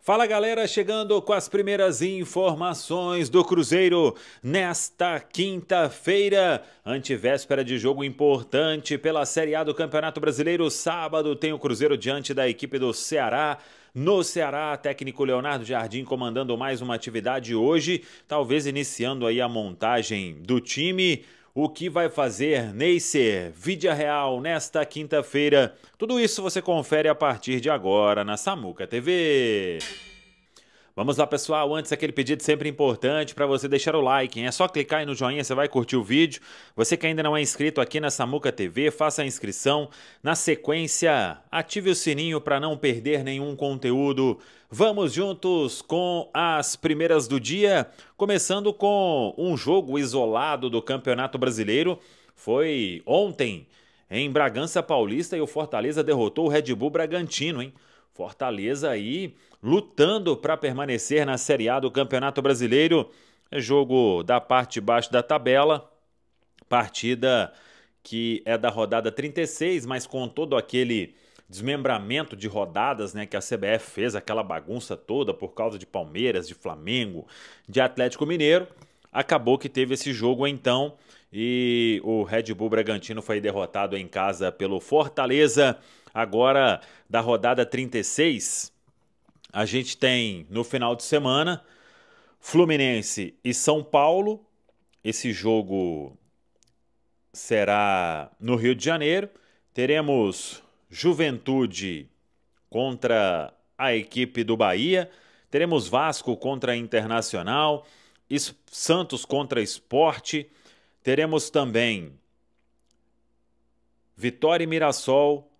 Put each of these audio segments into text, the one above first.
Fala galera, chegando com as primeiras informações do Cruzeiro nesta quinta-feira, antevéspera de jogo importante pela Série A do Campeonato Brasileiro. Sábado tem o Cruzeiro diante da equipe do Ceará. No Ceará, técnico Leonardo Jardim comandando mais uma atividade hoje, talvez iniciando aí a montagem do time. O que vai fazer Neisser Vidia Real nesta quinta-feira? Tudo isso você confere a partir de agora na Samuca TV. Vamos lá, pessoal, antes aquele pedido sempre importante para você deixar o like, hein? É só clicar aí no joinha, você vai curtir o vídeo. Você que ainda não é inscrito aqui na Samuca TV, faça a inscrição. Na sequência, ative o sininho para não perder nenhum conteúdo. Vamos juntos com as primeiras do dia, começando com um jogo isolado do Campeonato Brasileiro. Foi ontem em Bragança Paulista e o Fortaleza derrotou o Red Bull Bragantino, hein? Fortaleza aí lutando para permanecer na Série A do Campeonato Brasileiro. É jogo da parte de baixo da tabela, partida que é da rodada 36, mas com todo aquele desmembramento de rodadas, né, que a CBF fez, aquela bagunça toda por causa de Palmeiras, de Flamengo, de Atlético Mineiro, acabou que teve esse jogo então e o Red Bull Bragantino foi derrotado em casa pelo Fortaleza. Agora, da rodada 36, a gente tem no final de semana Fluminense e São Paulo. Esse jogo será no Rio de Janeiro. Teremos Juventude contra a equipe do Bahia. Teremos Vasco contra a Internacional. Santos contra Sport. Teremos também Vitória e Mirassol.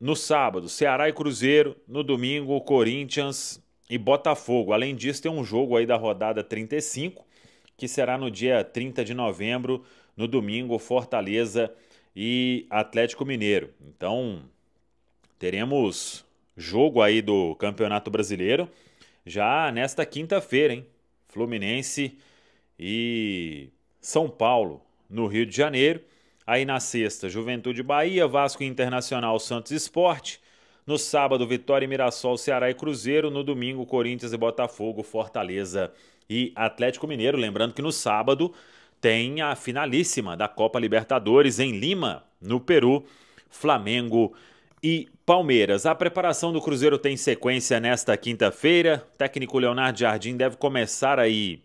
No sábado, Ceará e Cruzeiro. No domingo, Corinthians e Botafogo. Além disso, tem um jogo aí da rodada 35, que será no dia 30 de novembro, no domingo, Fortaleza e Atlético Mineiro. Então, teremos jogo aí do Campeonato Brasileiro já nesta quinta-feira, hein? Fluminense e São Paulo, no Rio de Janeiro. Aí na sexta, Juventude Bahia, Vasco Internacional, Santos Sport. No sábado, Vitória e Mirassol, Ceará e Cruzeiro. No domingo, Corinthians e Botafogo, Fortaleza e Atlético Mineiro. Lembrando que no sábado tem a finalíssima da Copa Libertadores em Lima, no Peru, Flamengo e Palmeiras. A preparação do Cruzeiro tem sequência nesta quinta-feira. O técnico Leonardo Jardim deve começar aí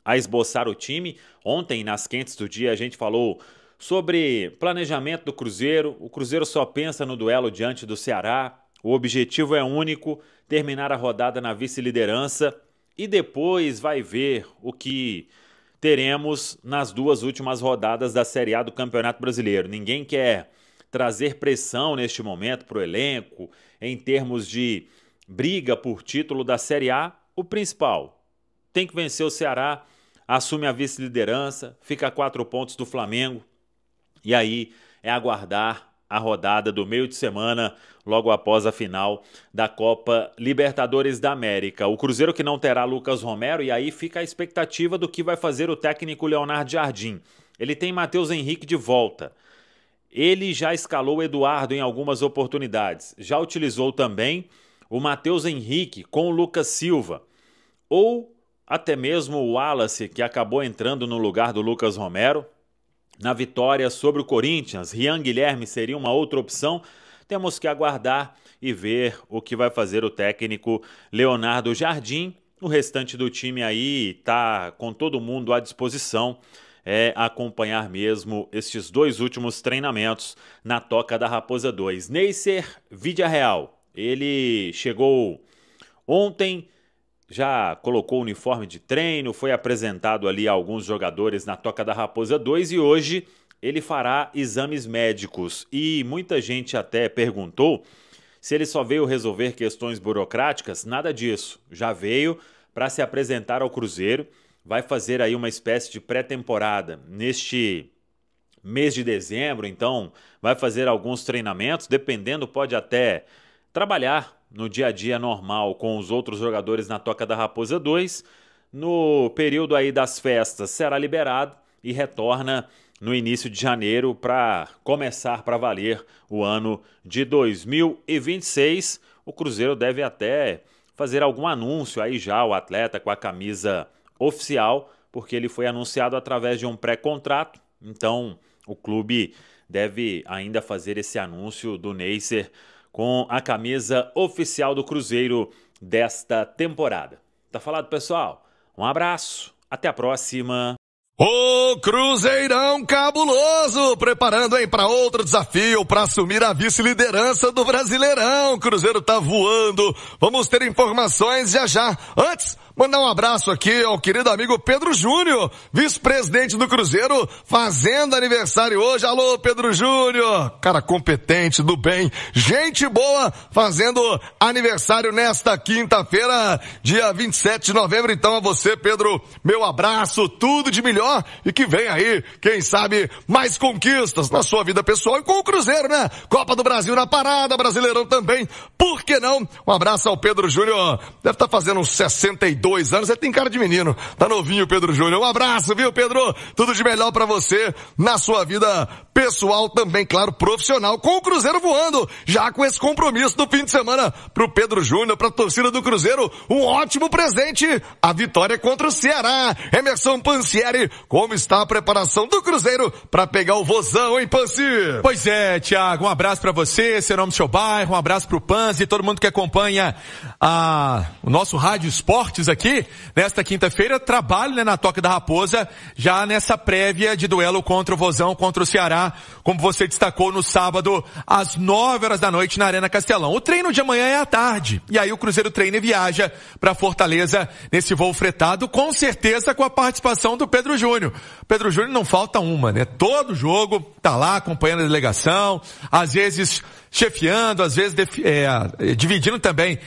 a esboçar o time. Ontem, nas quentes do dia, a gente falou sobre planejamento do Cruzeiro. O Cruzeiro só pensa no duelo diante do Ceará. O objetivo é único, terminar a rodada na vice-liderança e depois vai ver o que teremos nas duas últimas rodadas da Série A do Campeonato Brasileiro. Ninguém quer trazer pressão neste momento para o elenco em termos de briga por título da Série A. O principal, tem que vencer o Ceará, assume a vice-liderança, fica a 4 pontos do Flamengo. E aí é aguardar a rodada do meio de semana, logo após a final da Copa Libertadores da América. O Cruzeiro que não terá Lucas Romero, e aí fica a expectativa do que vai fazer o técnico Leonardo Jardim. Ele tem Matheus Henrique de volta. Ele já escalou o Eduardo em algumas oportunidades. Já utilizou também o Matheus Henrique com o Lucas Silva. Ou até mesmo o Wallace, que acabou entrando no lugar do Lucas Romero. Na vitória sobre o Corinthians, Rian Guilherme seria uma outra opção. Temos que aguardar e ver o que vai fazer o técnico Leonardo Jardim. O restante do time aí está com todo mundo à disposição. É acompanhar mesmo estes dois últimos treinamentos na Toca da Raposa 2. Neisser Vidia Real, ele chegou ontem, já colocou o uniforme de treino, foi apresentado ali a alguns jogadores na Toca da Raposa 2 e hoje ele fará exames médicos. E muita gente até perguntou se ele só veio resolver questões burocráticas. Nada disso, já veio para se apresentar ao Cruzeiro, vai fazer aí uma espécie de pré-temporada neste mês de dezembro, então vai fazer alguns treinamentos, dependendo pode até trabalhar no dia a dia normal com os outros jogadores na Toca da Raposa 2. No período aí das festas será liberado e retorna no início de janeiro para começar para valer o ano de 2026. O Cruzeiro deve até fazer algum anúncio aí já, o atleta com a camisa oficial, porque ele foi anunciado através de um pré-contrato, então o clube deve ainda fazer esse anúncio do Neisser com a camisa oficial do Cruzeiro desta temporada. Tá falado, pessoal? Um abraço, até a próxima. O Cruzeirão cabuloso, preparando para outro desafio, para assumir a vice-liderança do Brasileirão. O Cruzeiro tá voando, vamos ter informações já. Antes, mandar um abraço aqui ao querido amigo Pedro Júnior, vice-presidente do Cruzeiro, fazendo aniversário hoje. Alô, Pedro Júnior, cara competente, do bem, gente boa, fazendo aniversário nesta quinta-feira, dia 27 de novembro. Então a você, Pedro, meu abraço, tudo de melhor e que vem aí, quem sabe, mais conquistas na sua vida pessoal e com o Cruzeiro, né? Copa do Brasil na parada, Brasileirão também, por que não? Um abraço ao Pedro Júnior, deve estar fazendo uns 62 anos, ele tem cara de menino, tá novinho, Pedro Júnior. Um abraço, viu, Pedro? Tudo de melhor pra você na sua vida pessoal também, claro, profissional, com o Cruzeiro voando, já com esse compromisso do fim de semana pro Pedro Júnior, pra torcida do Cruzeiro, um ótimo presente, a vitória contra o Ceará. Emerson Pansieri, como está a preparação do Cruzeiro pra pegar o vozão, hein, Pansi? Pois é, Thiago, um abraço pra você, seu nome, seu bairro, um abraço pro Pansi, todo mundo que acompanha o nosso Rádio Esportes aqui, nesta quinta-feira, trabalho, né, na Toca da Raposa, já nessa prévia de duelo contra o Vozão, contra o Ceará, como você destacou no sábado, às 9 horas da noite na Arena Castelão. O treino de amanhã é à tarde, e aí o Cruzeiro treina e viaja pra Fortaleza nesse voo fretado, com certeza com a participação do Pedro Júnior. Pedro Júnior não falta uma, né? Todo jogo tá lá acompanhando a delegação, às vezes chefiando, às vezes dividindo também,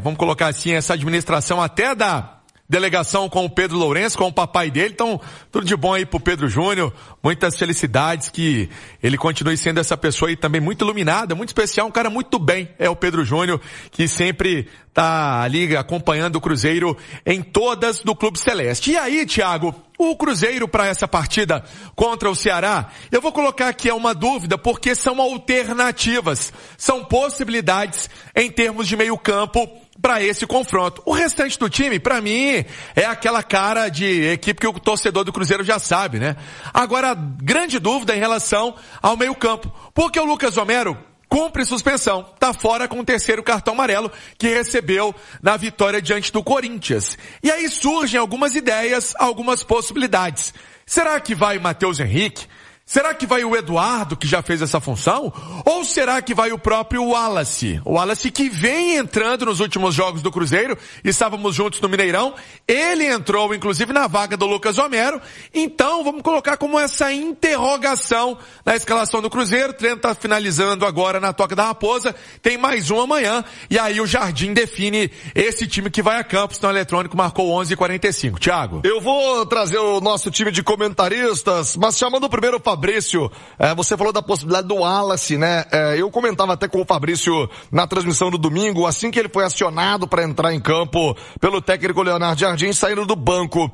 vamos colocar assim, essa administração até da delegação com o Pedro Lourenço, com o papai dele. Então, tudo de bom aí pro Pedro Júnior, muitas felicidades, que ele continue sendo essa pessoa aí também muito iluminada, muito especial, um cara muito bem, é o Pedro Júnior, que sempre tá ali acompanhando o Cruzeiro em todas do Clube Celeste. E aí, Thiago, o Cruzeiro para essa partida contra o Ceará, eu vou colocar aqui uma dúvida, porque são alternativas, são possibilidades em termos de meio campo para esse confronto. O restante do time, para mim, é aquela cara de equipe que o torcedor do Cruzeiro já sabe, né? Agora, grande dúvida em relação ao meio campo, porque o Lucas Romero cumpre suspensão, tá fora com o terceiro cartão amarelo que recebeu na vitória diante do Corinthians. E aí surgem algumas ideias, algumas possibilidades. Será que vai o Matheus Henrique? Será que vai o Eduardo, que já fez essa função? Ou será que vai o próprio Wallace? O Wallace que vem entrando nos últimos jogos do Cruzeiro, estávamos juntos no Mineirão, ele entrou inclusive na vaga do Lucas Romero, então vamos colocar como essa interrogação na escalação do Cruzeiro. O treino está finalizando agora na Toca da Raposa, tem mais um amanhã, e aí o Jardim define esse time que vai a campo. O Eletrônico marcou 11h45. Thiago? Eu vou trazer o nosso time de comentaristas, mas chamando primeiro o Fabrício, você falou da possibilidade do Wallace, né? Eu comentava até com o Fabrício na transmissão do domingo, assim que ele foi acionado para entrar em campo pelo técnico Leonardo Jardim, saindo do banco.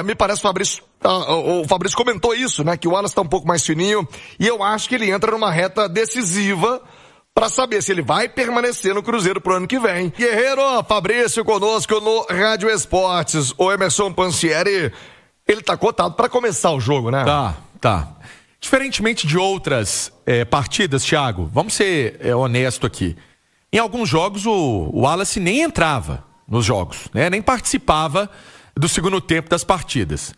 Me parece o Fabrício comentou isso, né? Que o Wallace tá um pouco mais fininho, e eu acho que ele entra numa reta decisiva para saber se ele vai permanecer no Cruzeiro pro ano que vem. Guerreiro, Fabrício conosco no Rádio Esportes. O Emerson Pansieri, ele tá cotado para começar o jogo, né? Tá. Diferentemente de outras partidas, Thiago, vamos ser honesto aqui. Em alguns jogos o Wallace nem entrava nos jogos, né? Nem participava do segundo tempo das partidas.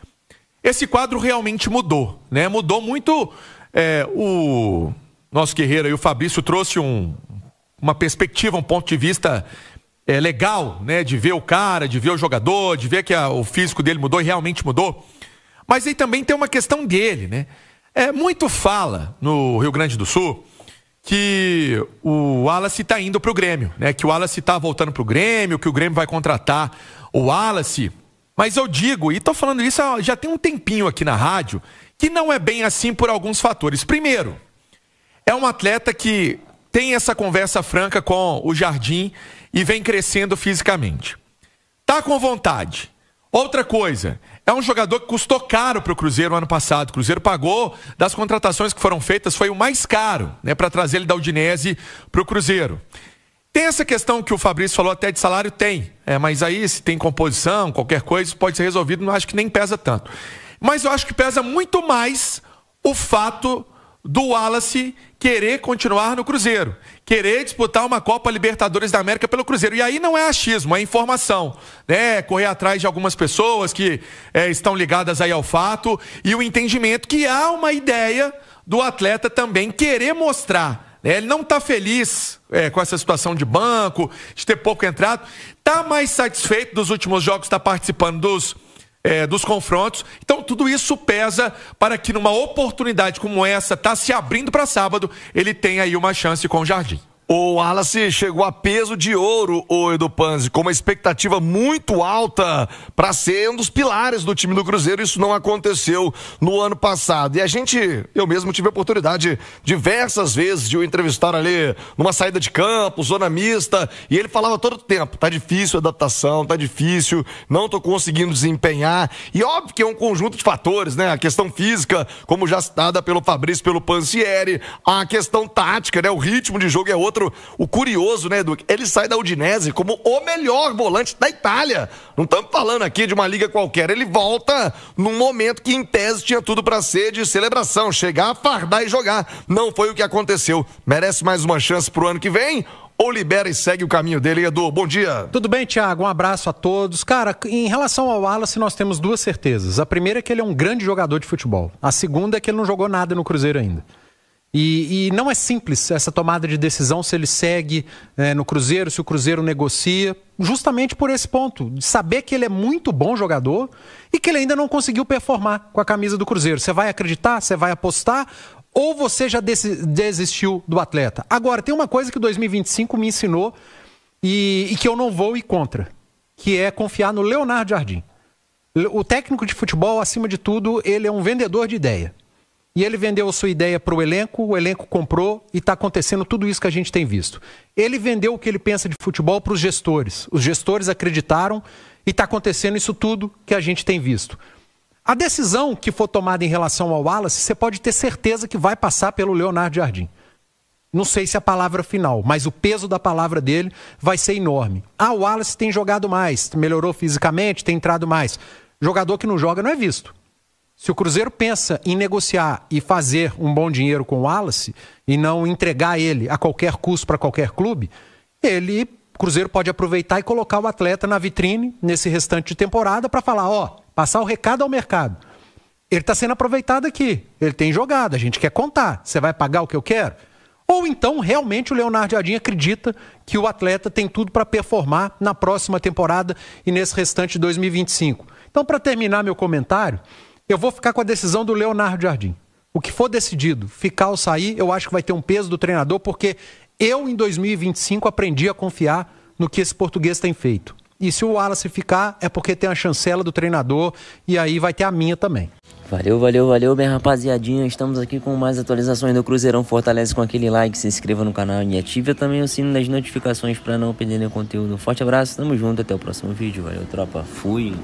Esse quadro realmente mudou, né? Mudou muito. O nosso guerreiro aí, o Fabrício, trouxe uma perspectiva, um ponto de vista legal, né? De ver o cara, de ver o jogador, de ver que o físico dele mudou, e realmente mudou. Mas aí também tem uma questão dele, né? Muito fala no Rio Grande do Sul que o Wallace está indo para o Grêmio, né? Que o Wallace está voltando para o Grêmio, que o Grêmio vai contratar o Wallace. Mas eu digo, e estou falando isso já tem um tempinho aqui na rádio, que não é bem assim por alguns fatores. Primeiro, é um atleta que tem essa conversa franca com o Jardim e vem crescendo fisicamente. Tá com vontade. Outra coisa, é um jogador que custou caro para o Cruzeiro no ano passado. O Cruzeiro pagou, das contratações que foram feitas, foi o mais caro, né, para trazer ele da Udinese para o Cruzeiro. Tem essa questão que o Fabrício falou até de salário? Tem. Mas aí, se tem composição, qualquer coisa, isso pode ser resolvido, não acho que nem pesa tanto. Mas eu acho que pesa muito mais o fato do Wallace querer continuar no Cruzeiro, querer disputar uma Copa Libertadores da América pelo Cruzeiro. E aí não é achismo, é informação, né? Correr atrás de algumas pessoas que estão ligadas aí ao fato e o entendimento que há uma ideia do atleta também querer mostrar. Ele não está feliz com essa situação de banco, de ter pouco entrado, está mais satisfeito dos últimos jogos, está participando dos confrontos. Então tudo isso pesa para que numa oportunidade como essa, está se abrindo para sábado, ele tenha aí uma chance com o Jardim. O Wallace chegou a peso de ouro, o Edu Panzi, com uma expectativa muito alta para ser um dos pilares do time do Cruzeiro. Isso não aconteceu no ano passado. E eu mesmo tive a oportunidade diversas vezes de o entrevistar ali numa saída de campo, zona mista, e ele falava todo o tempo, tá difícil a adaptação, tá difícil, não tô conseguindo desempenhar. E óbvio que é um conjunto de fatores, né? A questão física, como já citada pelo Fabrício, pelo Pansieri, a questão tática, né? O ritmo de jogo é outro. O curioso, né, Edu? Ele sai da Udinese como o melhor volante da Itália. Não estamos falando aqui de uma liga qualquer. Ele volta num momento que, em tese, tinha tudo para ser de celebração. Chegar, fardar e jogar. Não foi o que aconteceu. Merece mais uma chance pro ano que vem? Ou libera e segue o caminho dele, Edu? Bom dia. Tudo bem, Thiago? Um abraço a todos. Cara, em relação ao Wallace, nós temos duas certezas. A primeira é que ele é um grande jogador de futebol. A segunda é que ele não jogou nada no Cruzeiro ainda. E não é simples essa tomada de decisão se ele segue no Cruzeiro, se o Cruzeiro negocia, justamente por esse ponto, de saber que ele é muito bom jogador e que ele ainda não conseguiu performar com a camisa do Cruzeiro. Você vai acreditar? Você vai apostar? Ou você já desistiu do atleta? Agora, tem uma coisa que 2025 me ensinou e que eu não vou ir contra, que é confiar no Leonardo Jardim. O técnico de futebol, acima de tudo, ele é um vendedor de ideia. E ele vendeu a sua ideia para o elenco comprou e está acontecendo tudo isso que a gente tem visto. Ele vendeu o que ele pensa de futebol para os gestores acreditaram e está acontecendo isso tudo que a gente tem visto. A decisão que for tomada em relação ao Wallace, você pode ter certeza que vai passar pelo Leonardo Jardim. Não sei se é a palavra final, mas o peso da palavra dele vai ser enorme. O Wallace tem jogado mais, melhorou fisicamente, tem entrado mais. Jogador que não joga não é visto. Se o Cruzeiro pensa em negociar e fazer um bom dinheiro com o Wallace e não entregar ele a qualquer custo para qualquer clube, o Cruzeiro pode aproveitar e colocar o atleta na vitrine nesse restante de temporada para falar, passar o recado ao mercado. Ele está sendo aproveitado aqui, ele tem jogado, a gente quer contar, você vai pagar o que eu quero? Ou então realmente o Leonardo Jardim acredita que o atleta tem tudo para performar na próxima temporada e nesse restante de 2025. Então, para terminar meu comentário, eu vou ficar com a decisão do Leonardo Jardim. O que for decidido, ficar ou sair, eu acho que vai ter um peso do treinador, porque eu, em 2025, aprendi a confiar no que esse português tem feito. E se o Wallace ficar, é porque tem a chancela do treinador, e aí vai ter a minha também. Valeu, minha rapaziadinha. Estamos aqui com mais atualizações do Cruzeirão. Fortalece com aquele like, se inscreva no canal e ative também o sino das notificações para não perder nenhum conteúdo. Forte abraço, tamo junto, até o próximo vídeo. Valeu, tropa. Fui!